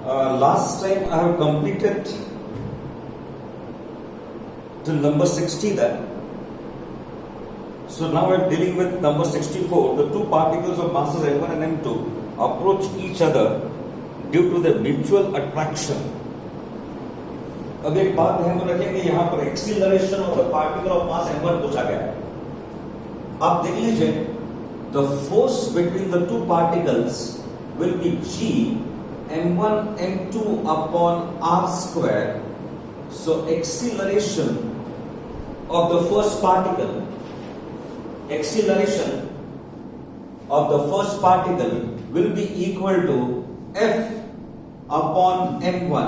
Last time I have completed till number 60 then. So now I am dealing with number 64. The two particles of masses m1 and m2 approach each other due to the mutual attraction. अब एक बात ध्यान में रखेंगे, यहाँ पर acceleration of the particle of mass m1 पूछा गया है. आप देख लीजिए, the force between the two particles will be g m1 m2 upon r square. So acceleration of the first particle will be equal to F upon m1,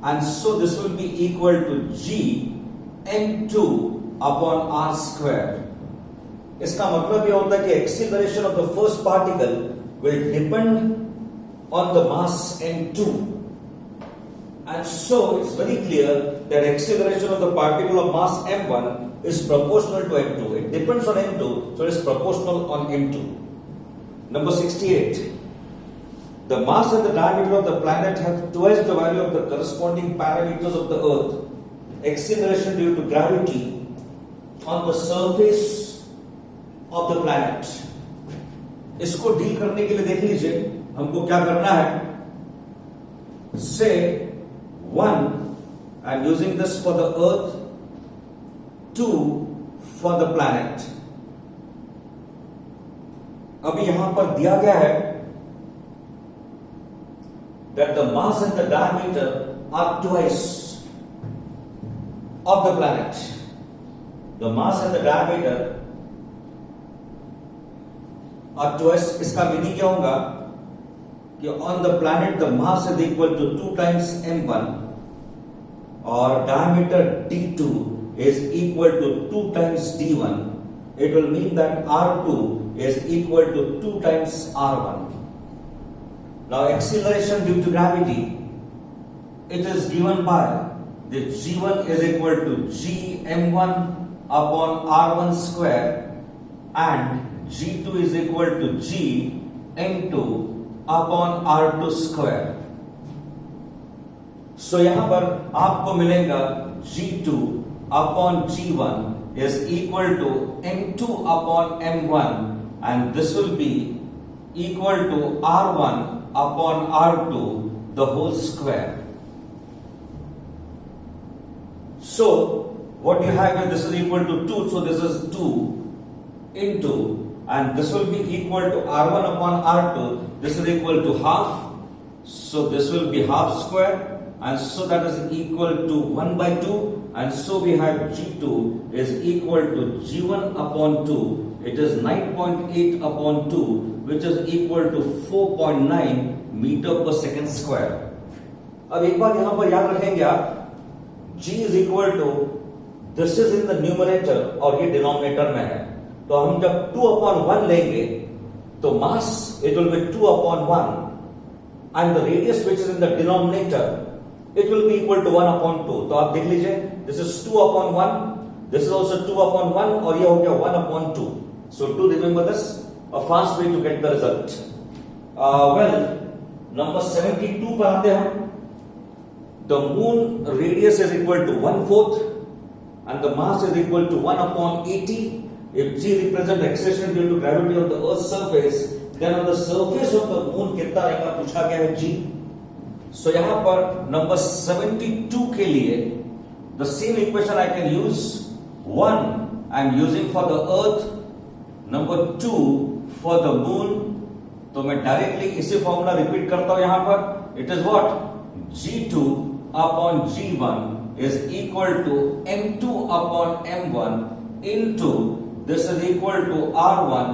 and so this will be equal to g m2 upon r square. इसका मतलब यह होता है कि acceleration of the first particle will depend on the mass m2, and so it's very clear that acceleration of the particle of mass m1 is proportional to m2. It depends on m2, so it is proportional on m2. Number 68. The mass and the diameter of the planet have twice the value of the corresponding parameters of the Earth. Acceleration due to gravity on the surface of the planet. इसको deal करने के लिए देख लीजिए, हमको क्या करना है. Say 1, I'm using this for the Earth, 2 for the planet. अभी यहां पर दिया गया है that the mass and the diameter are twice of the planet. The mass and the diameter are twice. इसका मीनिंग क्या होगा कि on the planet the mass is equal to 2 times m1 or diameter d2 is equal to 2 times d1. It will mean that r2 is equal to 2 times r1. Now acceleration due to gravity, it is given by the g1 is equal to g m1 upon r1 square and g2 is equal to g m2 upon r2 square. So यहाँ पर आपको मिलेगा g2 upon g1 is equal to m2 upon m1, and this will be equal to r1 upon r2 the whole square. So what you have here, this is equal to 2, so this is 2 into, and this will be equal to r1 upon r2, this is equal to half, so this will be half square, and so that is equal to 1 by 2, and so we have g2 is equal to g1 upon 2, it is 9.8 upon 2, which is equal to 4.9 metre per second square. अब एक बात यहां पर याद रखेंगे आप, g is equal to, this is in the numerator और ये डिनोमिनेटर में है, तो हम जब 2 upon 1 लेंगे तो mass it will be 2 upon 1 and the radius which is in the denominator it will be equal to 1 upon 2. तो आप देख लीजिए, this is 2 upon 1, this is also 2 upon 1 और ये हो गया 1 upon 2. So to remember this, a fast way to get the result. Well, number 72 पर आते हैं. The moon radius is equal to 1/4 and the mass is equal to 1 upon 80. If g represents acceleration due to gravity on the Earth's surface, then on the surface of the moon कितना रहेगा पूछा गया है g. So यहाँ पर number 72 के लिए the same equation I can use. 1 I am using for the Earth, number 2 for the moon. तो मैं डायरेक्टली इसी फॉर्मूला रिपीट करता हूं यहां पर. It is what, g2 upon g1 is equal to m2 upon m1 into this is equal to r1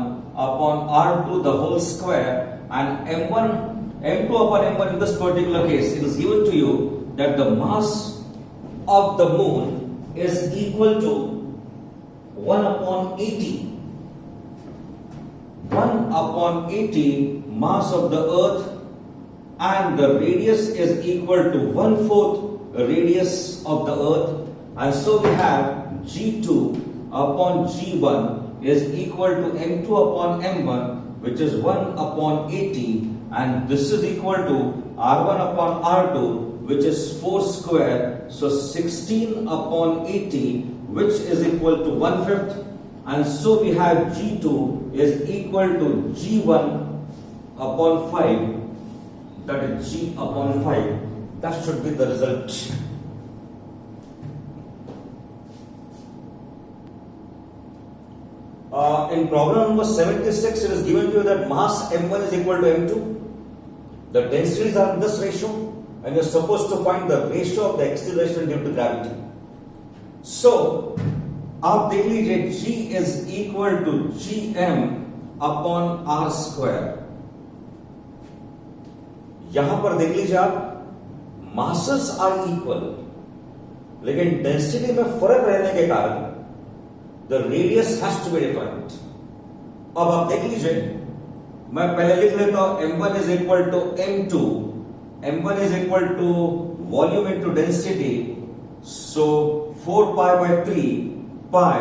upon r2 the whole square, and m2 upon m1 in this particular case it is given to you that the mass of the moon is equal to 1 upon 80. 1 upon 80 mass of the Earth, and the radius is equal to 1/4 radius of the Earth, and so we have g2 upon g1 is equal to m2 upon m1, which is 1 upon 80, and this is equal to R1 upon R2, which is 4 square, so 16 upon 80, which is equal to 1/5, and so we have G2 is equal to G1 upon 5, that is G upon 5. That should be the result. In problem number 76, it is given to you that mass M1 is equal to M2. The densities are in this ratio, and you're supposed to find the ratio of the acceleration due to gravity. So, आप देख लीजिए G is equal to Gm upon R square. यहां पर देख लीजिए आप, masses are equal, लेकिन density में फर्क रहने के कारण the radius has to be different. अब आप देख लीजिए, मैं पहले लिख लेता हूं m1 is equal to m2. m1 is equal to volume into density, so 4 pi by 3 pi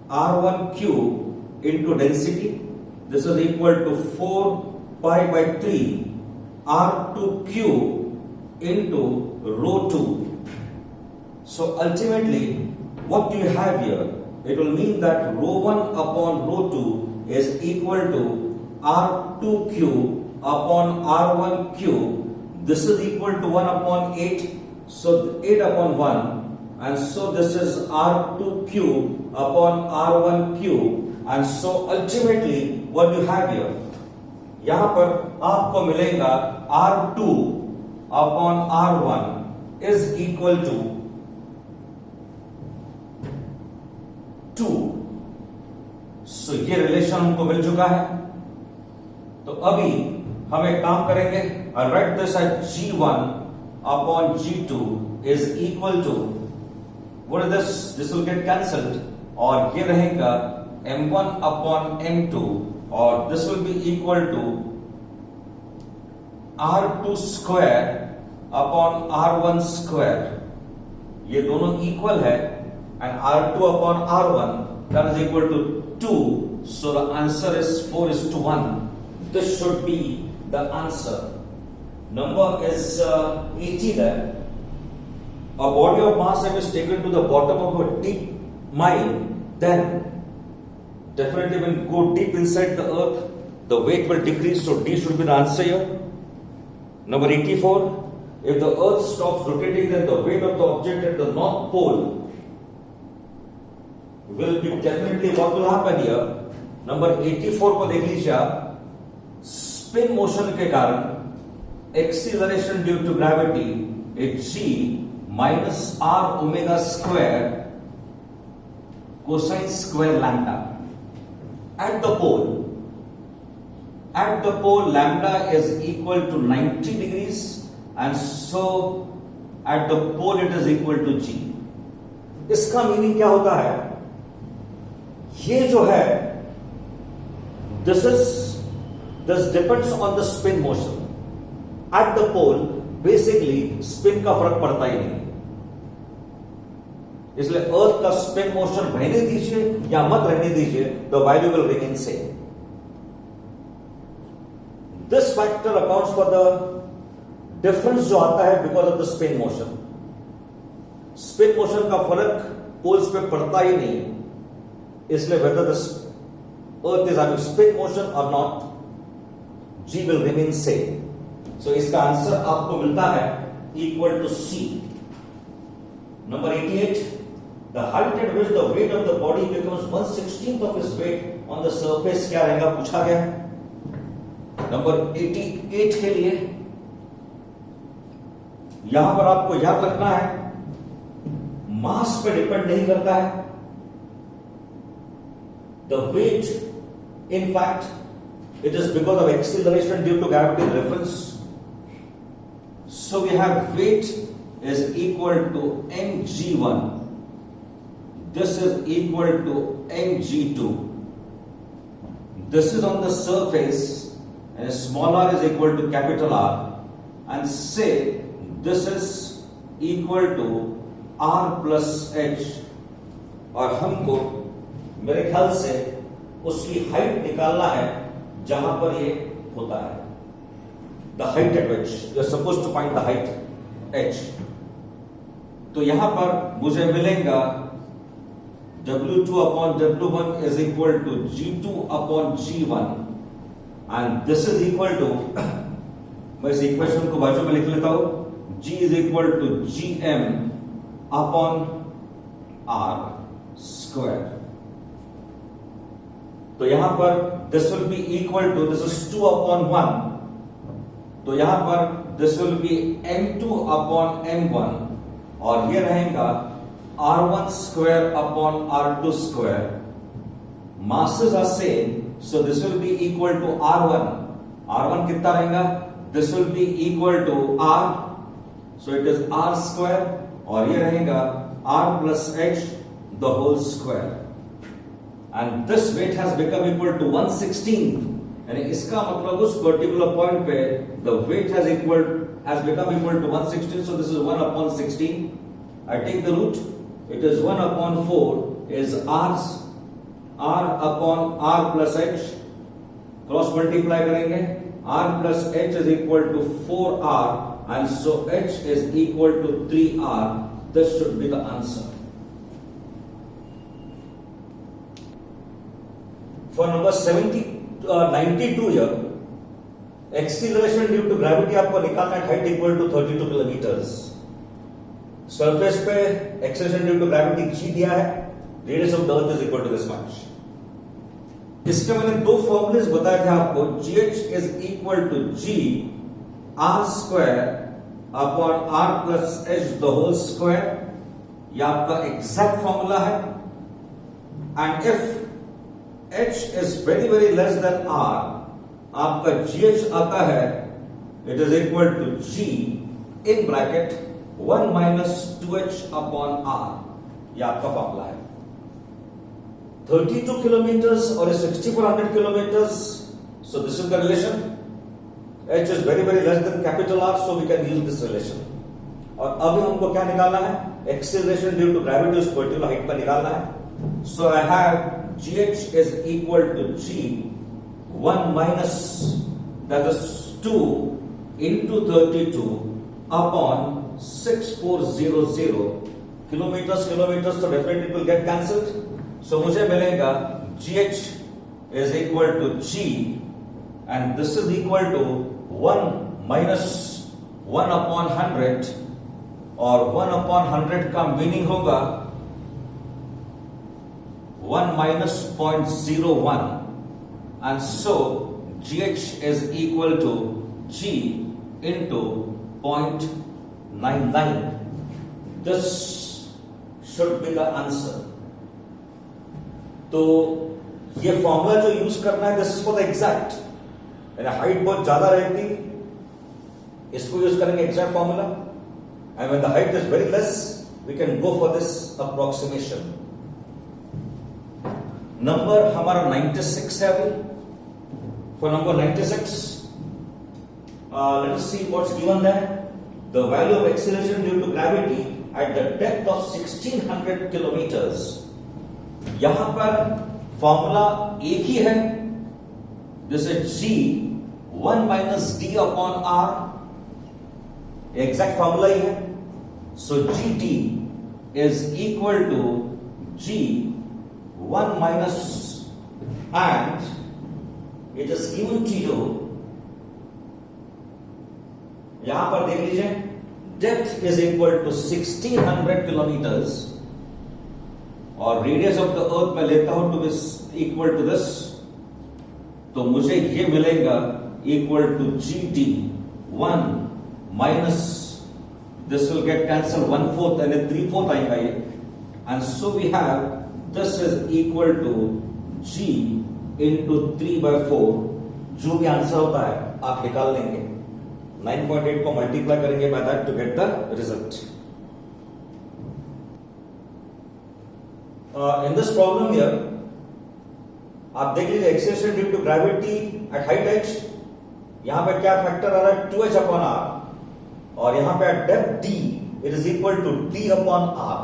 r1 cube into density. This is equal to 4 pi by 3 r2 cube into rho 2. So ultimately, what do you have here? It will mean that rho 1 upon rho 2 is equal to R2 cube upon R1 cube. This is equal to 1 upon 8. So 8 upon 1. And so this is R2 cube upon R1 cube. And so ultimately what you have here? यहाँ पर आपको मिलेगा R2 upon R1 is equal to 2. So ये relation हमको मिल चुका है. तो अभी हम एक काम करेंगे, I'll write this as G1 upon G2 is equal to, what is this? This will get cancelled, और ये रहेगा M1 upon M2, और this will be equal to R2 square upon R1 square. ये दोनों इक्वल है, and R2 upon R1, that is equal to 2. So the answer is 4:1. This should be the answer. Number is 80 there. A body of mass if is taken to the bottom of a deep mine, then definitely when go deep inside the earth, the weight will decrease. So D should be the answer here. Number 84. If the earth stops rotating, then the weight of the object at the north pole will be definitely what will happen here. Number 84 को देख लीजिए आप, spin motion के कारण acceleration due to gravity is G minus R omega square cosine square lambda. At the pole lambda is equal to 90 degrees, and so at the pole it is equal to G. इसका meaning क्या होता है? ये जो है, this depends on the spin motion. At the pole, basically spin का फर्क पड़ता ही नहीं, इसलिए अर्थ का स्पिन मोशन रहने दीजिए या मत रहने दीजिए, the value will remain same. This factor accounts for the difference जो आता है because of the spin motion. Spin motion का फर्क पोल्स पे पड़ता ही नहीं, इसलिए whether the earth is having spin motion or not, G will remain same. So इसका आंसर आपको मिलता है equal to C. Number 88. The height at which the weight of the body becomes 1/16 of its weight on the surface क्या रहेगा, पूछा गया है. Number 88 के लिए यहां पर आपको याद रखना है, मास पे डिपेंड नहीं करता है. The weight, in fact, it is because of acceleration due to gravity reference. So we have weight is equal to mg1. This is equal to mg2. This is on the surface, and small r is equal to capital R. And say this is equal to r plus h. और हमको मेरे ख्याल से उसकी height निकालना है जहां पर ये होता है. the height at which you are supposed to find the height h. तो यहां पर मुझे मिलेगा W2 upon W1 is equal to G2 upon G1 and this is equal to मैं इस इक्वेशन को बाजू में लिख लेता हूं G is equal to Gm upon R square. तो यहां पर this will be equal to this is 2 upon 1. तो यहां पर this will be M2 upon M1 और ये रहेगा R1 square upon R2 square. Masses are same, so this will be equal to R1. R1 कितना रहेगा? This will be equal to R, so it is R square और ये रहेगा R plus H the whole square. And this weight has become equal to 116. यानी इसका मतलब उस particular point पे the weight has become equal to 116, so this is 1 upon 16. I take the root. It is 1 upon 4 is R upon R plus H. Cross multiply करेंगे. R plus H is equal to 4R and so H is equal to 3R. This should be the answer. For number 92 here, acceleration due to gravity आपको निकालना है height equal to 32 kilometers. Surface पे acceleration due to gravity g दिया है, radius of the earth is equal to this much. इसके मैंने दो formulas बताए थे आपको. gh is equal to g r square upon r plus h the whole square. यह आपका एग्जैक्ट फॉर्मूला है. And if h is very very less than r, आपका gh आता है it is equal to g in bracket 1 minus 2h upon r. यह आपका formula है. 32 kilometers or 6400 kilometers. So this is the relation. H is very very less than capital R, so we can use this relation. और अभी हमको क्या निकालना है? Acceleration due to gravity उस particular height पर निकालना है. So I have gh is equal to g 1 minus that is 2 into 32 upon 6400 kilometers. So definitely it will get cancelled. So मुझे मिलेगा gh is equal to g and this is equal to 1 minus 1 upon 100 और 1 upon 100 का meaning होगा 1 minus 0.01 and so gh is equal to g into 0.99. This should be the answer. तो ये formula जो use करना है this is for the exact. यानी height बहुत ज्यादा रहती, इसको यूज करेंगे exact formula. And when the height is very less we can go for this approximation. Number हमारा 96 है. अभी for number 96 let us see what's given there. The value of acceleration due to gravity at the depth of 1600 kilometers. यहां पर formula एक ही है. This is g 1 minus d upon r. Exact formula ही है. So gt is equal to g 1 minus and it is given to you. यहां पर देख लीजिए depth is equal to 1600 kilometres और रेडियस ऑफ द अर्थ मैं लेता हूं टू इक्वल टू दिस. तो मुझे ये मिलेगा equal to gt 1 minus this will get cancel 1/4 यानी 3/4 आएगा ये. And so we have this is equal to g into 3/4. जो भी आंसर होता है आप निकाल लेंगे. 9.8 को मल्टीप्लाई करेंगे by that to get the result. In this problem here आप देख लीजिए acceleration due to gravity at height h. यहां पे क्या फैक्टर आ रहा है 2h अपॉन r और यहां पे at depth d it is equal to d upon r.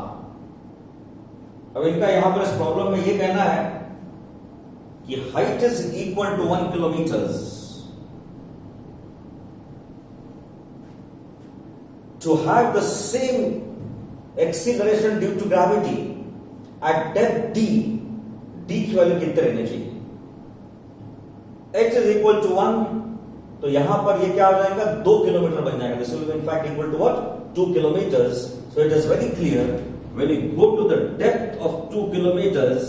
अब इनका यहां पर इस प्रॉब्लम में ये कहना है कि height is equal to 1 kilometres to have the same acceleration due to gravity at depth d, d की वैल्यू कितने रहनी चाहिए? h is equal to 1, तो यहां पर ये क्या हो जाएगा? 2 किलोमीटर बन जाएगा. This will be in fact equal to what? 2 kilometers. So it is very clear when you go to the depth of 2 kilometers,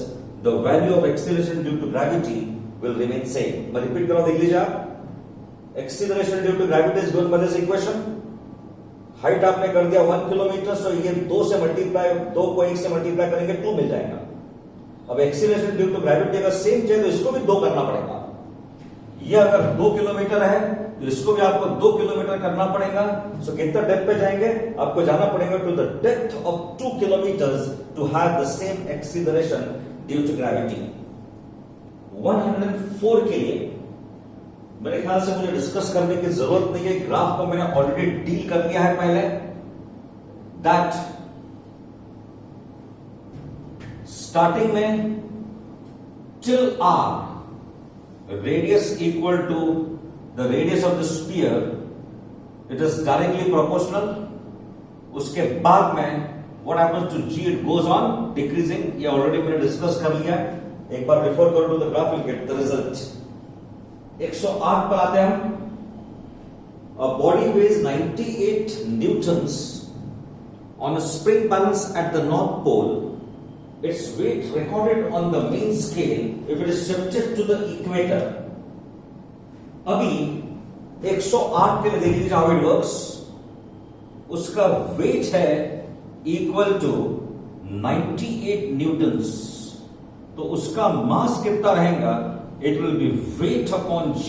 the value of acceleration due to gravity will remain same. मैं repeat कर रहा हूं, देख लीजिए आप. Acceleration due to gravity is given by this equation. Height आपने कर दिया 1 किलोमीटर, तो ये 2 से मल्टीप्लाई, 2 को 1 से मल्टीप्लाई करेंगे 2 मिल जाएगा. अब एक्सीलरेशन ड्यू टू ग्रेविटी अगर सेम चाहिए तो इसको भी 2 करना पड़ेगा. ये अगर 2 किलोमीटर है तो इसको भी आपको 2 किलोमीटर करना पड़ेगा. सो कितना डेप्थ पे जाएंगे? आपको जाना पड़ेगा to the depth of 2 kilometres to have the same acceleration due to gravity. 104 के लिए मेरे ख्याल से मुझे डिस्कस करने की जरूरत नहीं है. ग्राफ को मैंने ऑलरेडी डील कर लिया है पहले. दैट स्टार्टिंग में till R radius equal to the radius of the sphere, it is directly proportional. उसके बाद में what happens to G, it goes on decreasing. ये ऑलरेडी मैंने डिस्कस कर लिया है. एक बार रिफर करो to the graph, will get the result. 108 पर आते हैं हम. A body weighs 98 newtons on a spring balance at the North Pole. Its weight recorded on the main scale if it is shifted to the equator. अभी 108 के लिए देख लीजिए how it works. उसका weight है equal to 98 newtons. तो उसका mass कितना रहेगा? It will be weight upon g,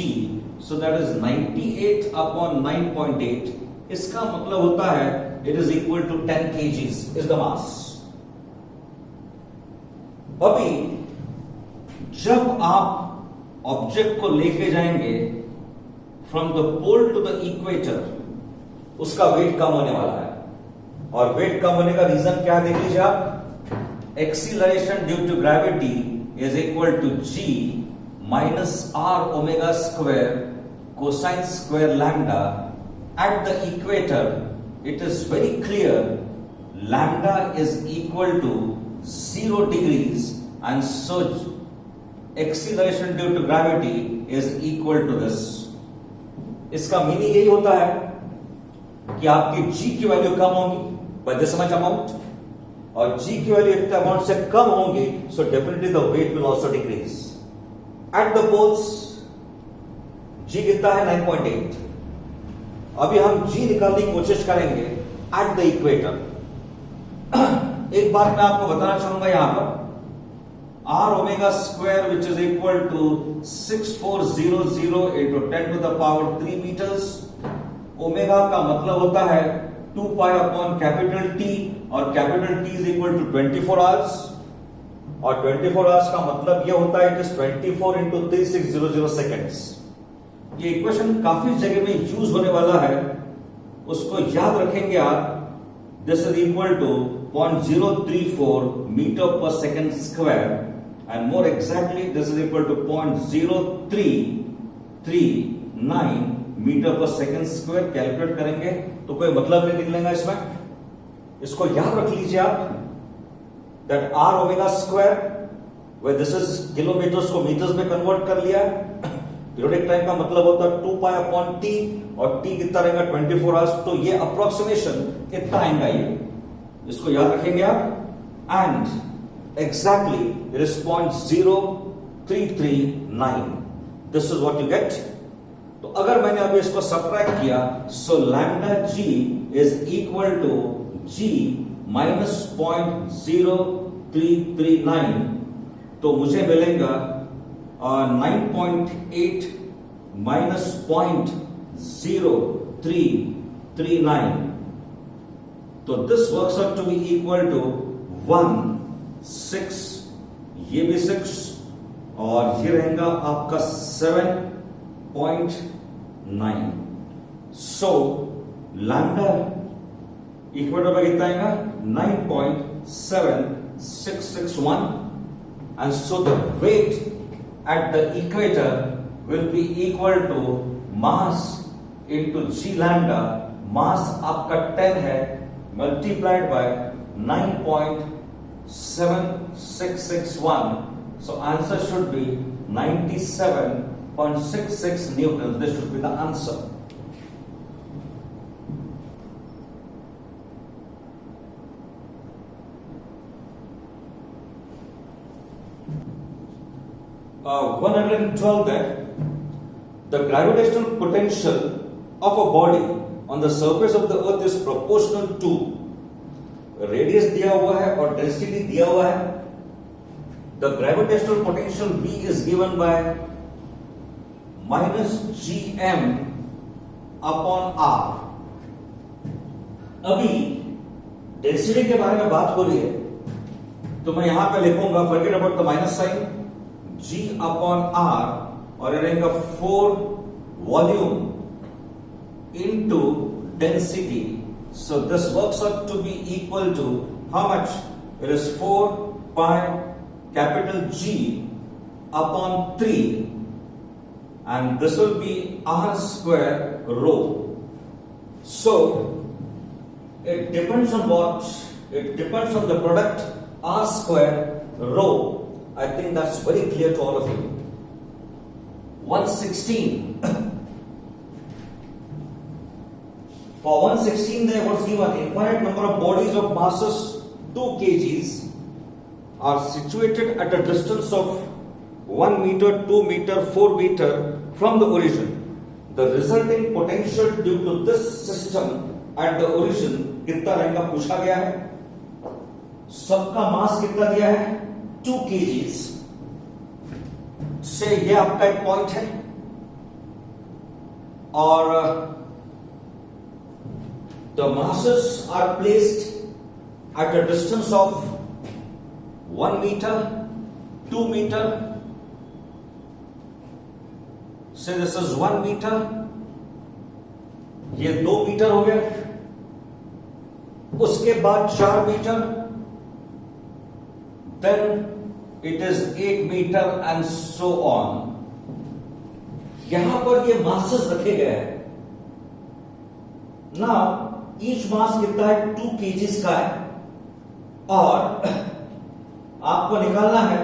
so that is 98 upon 9.8. इसका मतलब होता है it is equal to 10 kgs is the mass. अभी जब आप ऑब्जेक्ट को लेके जाएंगे from the pole to the equator, उसका वेट कम होने वाला है. और वेट कम होने का रीजन क्या है देख लीजिए आप. Acceleration due to gravity is equal to g minus r omega square cosine square lambda. At the equator, it is very clear lambda is equal to 0 degrees, and so acceleration due to gravity is equal to this. इसका meaning यही होता है कि आपकी g की value कम होगी by this much amount, और g की वैल्यू इतने अमाउंट से कम होंगी, so definitely the weight will also decrease. At the poles g कितना है? 9.8. अभी हम g निकालने की कोशिश करेंगे at the equator. एक बात मैं आपको बताना चाहूंगा यहां पर, r omega square which is equal to 6400 into 10 to the power 3 meters. Omega का मतलब होता है 2 pi upon capital T, और capital T is equal to 24 hours. और 24 आवर्स का मतलब यह होता है इट इज 24 इंटू 3600 सेकेंड्स. ये इक्वेशन काफी जगह में यूज होने वाला है, उसको याद रखेंगे आप. This is equal to 0.034 metre per second square, and more exactly this is equal to 0.0339 metre per second square. Calculate करेंगे तो कोई मतलब नहीं निकलेगा इसमें. इसको याद रख लीजिए आप that r omega square, where this is kilometres को मीटर्स में कन्वर्ट कर लिया. पीरियोडिक टाइम का मतलब होता है 2 pi upon t, और t कितना रहेगा? 24 आवर्स. तो ये अप्रोक्सीमेशन कितना आएगा ये, इसको याद रखेंगे आप. And exactly it is 0.0339. This is what you get. तो अगर मैंने अभी इसको सब्ट्रैक्ट किया, so lambda g is equal to g minus 0.0339, तो मुझे मिलेगा 9.8 माइनस 0.0339. तो this works out to be equal to 1.6, ये भी 6, और ये रहेगा आपका 7.9. सो लैम्डा इक्वेटर पे कितना आएगा? 9.7661, and so the weight at the equator will be equal to mass into g lambda मास आपका 10 है, multiplied by 9.7661, so answer should be 97.66 newtons. This should be the answer. Uh, 112 that the gravitational potential of a body on the surface of the earth is proportional to radius दिया हुआ है और density दिया हुआ है. The gravitational potential V is given by minus gm upon r. अभी density के बारे में बात हो रही है तो मैं यहां पे लिखूंगा forget about the minus sign, G upon R और रहेगा 4 volume into density. So this works out to be equal to how much? It is 4 pi capital G upon 3 and this will be R square rho. So it depends on what? It depends on the product R square rho. I think that's very clear to all of you. 116. For 116 there was given infinite number of bodies of masses 2 kgs are situated at a distance of 1 meter, 2 meter, 4 meter from the origin. The resulting potential due to this system at the origin कितना रहेगा पूछा गया है. सबका मास कितना दिया है? 2 kgs से ये आपका एक पॉइंट है और the masses are placed at a distance of 1 meter, 2 meter. Say this is 1 meter. ये 2 मीटर हो गया. उसके बाद 4 metre. Then it is 8 meter and so on. यहां पर ये masses रखे गए हैं. Now each mass कितना है? 2 kgs का है और आपको निकालना है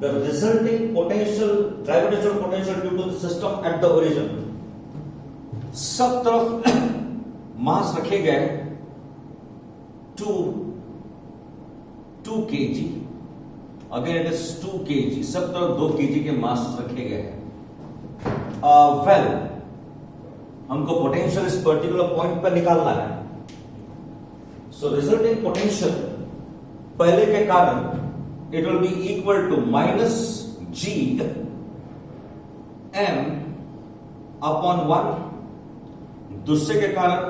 the resulting potential, gravitational potential due to the system at the origin. सब तरफ मास रखे गए 2 kg. Again it is 2 kg. सब तरफ 2 kg के मास रखे गए हैं. Well, हमको पोटेंशियल इस पर्टिकुलर पॉइंट पर निकालना है. So resulting potential पहले के कारण it will be equal to minus G M upon 1. दूसरे के कारण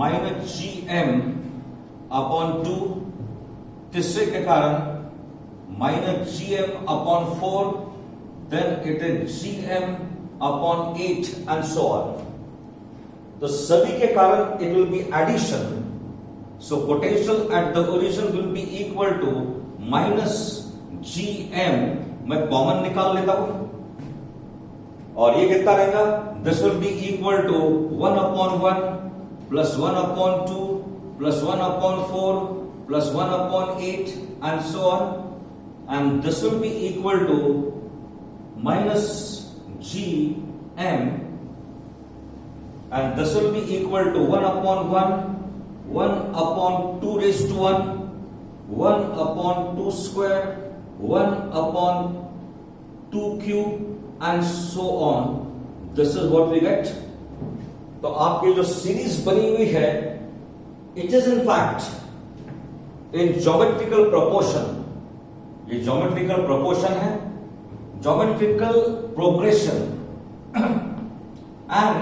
minus G M upon 2. तीसरे के कारण minus GM upon 4, then it is GM upon 8 and so on. तो सभी के कारण it will be addition. So potential at the origin will be equal to minus GM. मैं कॉमन निकाल लेता हूं और ये कितना रहेगा? This will be equal to 1 upon 1 plus 1 upon 2 plus 1 upon 4 plus 1 upon 8 and so on. And this will be equal to minus Gm and this will be equal to 1 upon 1, 1 upon 2 raised to 1, 1 upon 2 square, 1 upon 2 cube and so on. This is what we get. तो आपकी जो series बनी हुई है it is in fact in geometrical proportion. ये geometrical proportion है, geometrical progression and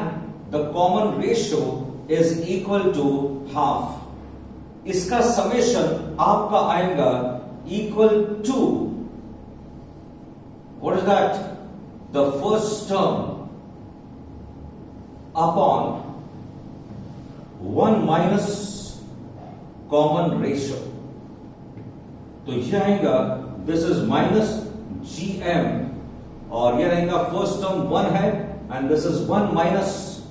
the common ratio is equal to half. इसका summation आपका आएगा equal to what is that? The first term upon 1 minus common ratio. तो ये आएगा this is minus gm और ये रहेगा फर्स्ट टर्म 1 है and this is 1 minus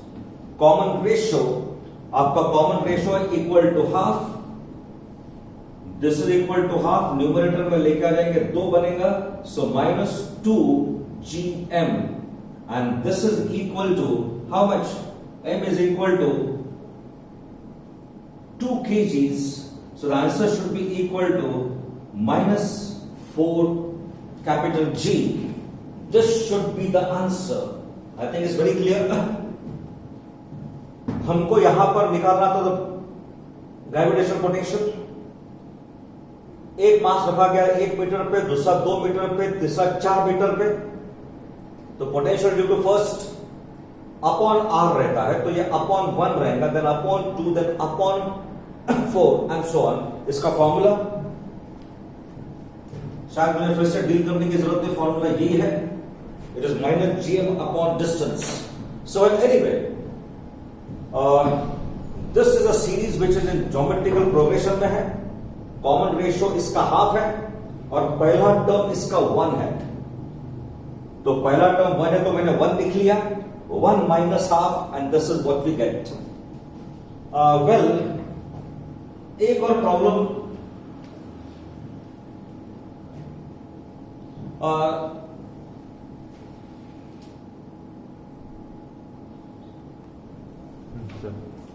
common ratio आपका कॉमन रेशियो है equal to half, this is equal to half, numerator में लेके आ जाएंगे 2 बनेगा, so -2gm and this is equal to how much, m is equal to 2 kgs, so the answer should be equal to -4 capital G. This should be the answer. I think it's very clear. हमको यहां पर निकालना था gravitational potential, एक मास रखा गया 1 metre पे, दूसरा 2 मीटर पे, तीसरा 4 मीटर पे, तो potential due to first upon R रहता है, तो ये अपॉन 1 रहेगा, then upon 2, then upon 4 and so on. इसका फॉर्मूला शायद मुझे फिर से डील करने की जरूरत नहीं, फॉर्मूला यही है, it is -gm upon distance. So anyway this is a series which is in geometrical progression में है. कॉमन रेशियो इसका हाफ है और पहला टर्म इसका 1 है, तो पहला टर्म 1 है तो मैंने 1 लिख लिया, 1 minus half and this is what we get. Well, एक और problem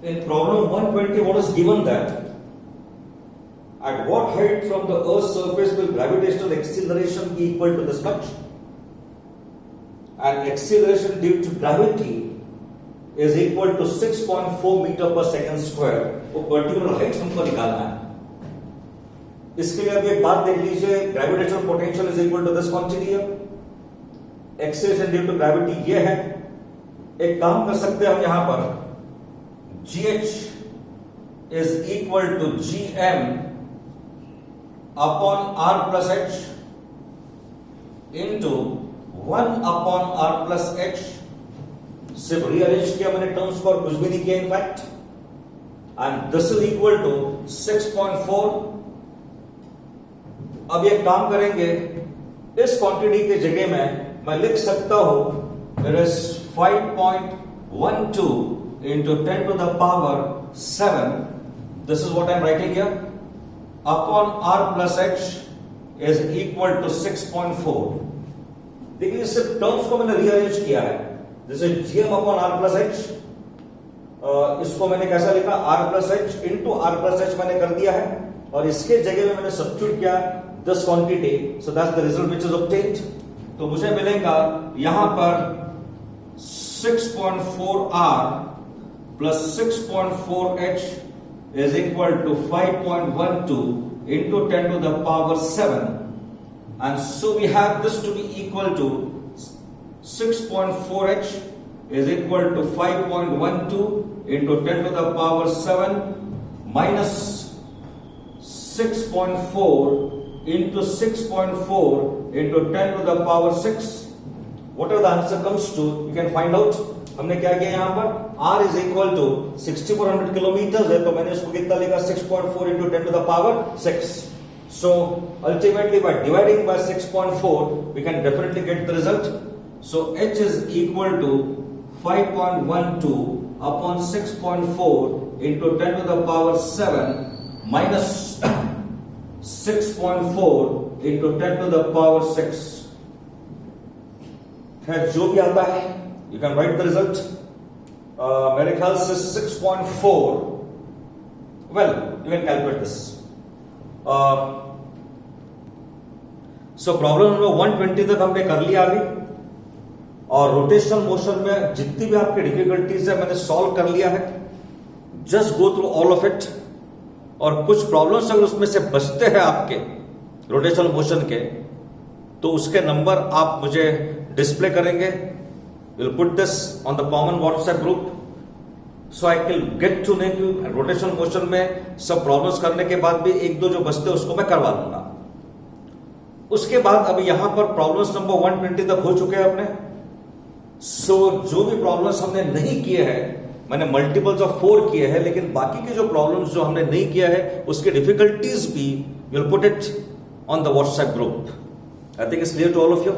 in problem 120 what is given that at what height from the earth's surface will gravitational acceleration be equal to this much, and acceleration due to gravity is equal to 6.4 meter per second square. वो particular height हमको निकालना है. इसके लिए अब एक बात देख लीजिए, gravitational potential is equal to this quantity, acceleration due to gravity ये है. एक काम कर सकते हैं हम यहां पर, gh is equal to gm upon r plus h into 1 upon r plus h. सिर्फ रीअरेंज किया मैंने टर्म्स को और कुछ भी नहीं किया in fact, and this is equal to 6.4. अब ये काम करेंगे, इस क्वांटिटी के जगह में मैं लिख सकता हूं it is 5.12 into 10 to the power 7. This is what I am writing here. Upon r plus h is equal to 6.4. देखिए सिर्फ टर्म्स को मैंने रीअरेंज किया है. This is gm upon r plus h. इसको मैंने कैसा लिखा, r plus h into r plus h मैंने कर दिया है, और इसके जगह में मैंने सब्स्टिट्यूट किया this quantity, so that's the result which is obtained. तो मुझे मिलेगा यहां पर 6.4r plus 6.4h is equal to 5.12 into 10 to the power 7, and so we have this to be equal to 6.4h is equal to 5.12 into 10 to the power 7 minus 6.4 into 6.4 into 10 to the power 6. Whatever the answer comes to, you can find out. हमने क्या किया यहां पर, r is equal to 6400 kilometre है, तो मैंने इसको कितना लिखा 6.4 into 10 to the power 6. So ultimately by dividing by 6.4 we can definitely get the result. So h is equal to 5.12 upon 6.4 into 10 to the power 7 minus 6.4 into 10 to the power 6. खैर जो भी आता है, you can write the result. मेरे ख्याल से 6.4. Well, you can calculate this. So problem number 120 तक हमने कर लिया अभी, और रोटेशनल मोशन में जितनी भी आपकी डिफिकल्टीज है मैंने सॉल्व कर लिया है. Just go through all of it, और कुछ प्रॉब्लम्स अगर उसमें से बचते हैं आपके रोटेशनल मोशन के, तो उसके नंबर आप मुझे डिस्प्ले करेंगे. Will put this on the common WhatsApp group, so I can get to know कि रोटेशनल मोशन में सब प्रॉब्लम्स करने के बाद भी एक दो जो बचते हैं उसको मैं करवा दूंगा. उसके बाद अभी यहां पर प्रॉब्लम्स नंबर 120 तक हो चुके हैं अपने. सो जो भी प्रॉब्लम्स हमने नहीं किए हैं, मैंने मल्टीपल्स ऑफ 4 किए हैं, लेकिन बाकी के जो प्रॉब्लम्स जो हमने नहीं किया है उसके डिफिकल्टीज भी will put it on the WhatsApp group. I think it's clear to all of you.